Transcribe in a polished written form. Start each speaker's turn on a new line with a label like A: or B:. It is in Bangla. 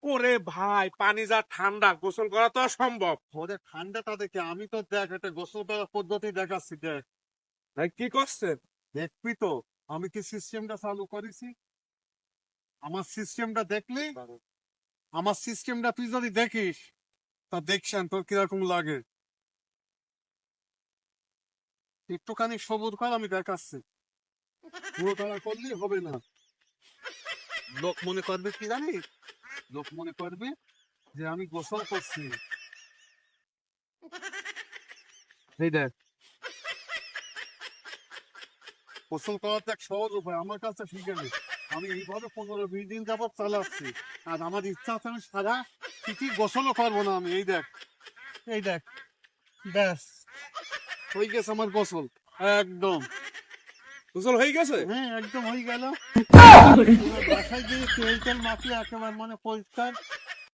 A: ওরে ভাই, পানি যা ঠান্ডা, গোসল করা তো অসম্ভব।
B: ওদের ঠান্ডাটা দেখে আমি তো দেখ একটা গোসল করার পদ্ধতি দেখাচ্ছি, দেখ।
A: ভাই কি করছেন?
B: দেখবি তো আমি কি সিস্টেমটা চালু করেছি। আমার সিস্টেমটা দেখলি, আমার সিস্টেমটা তুই যদি দেখিস তা দেখছেন তোর কিরকম লাগে। একটুখানি সবুজ কর, আমি দেখাচ্ছি। পুরো তারা করলেই হবে না। লোক মনে করবে কি জানিস, লোক মনে করবে যে আমি গোসল করছি। এই দেখ, গোসল করার এক সহজ উপায় আমার কাছে শিখে নে। আমি এইভাবে 15-20 দিন যাবত চালাচ্ছি। আর আমার ইচ্ছা আছে আমি সারা কিছু গোসলও করবো না। আমি এই দেখ, এই দেখ, ব্যাস হয়ে গেছে আমার গোসল। একদম,
A: গোসল হয়ে গেছে?
B: হ্যাঁ একদম হয়ে গেল। বাসায় গিয়ে তেল তেল মাখিয়ে একেবারে মানে পরিষ্কার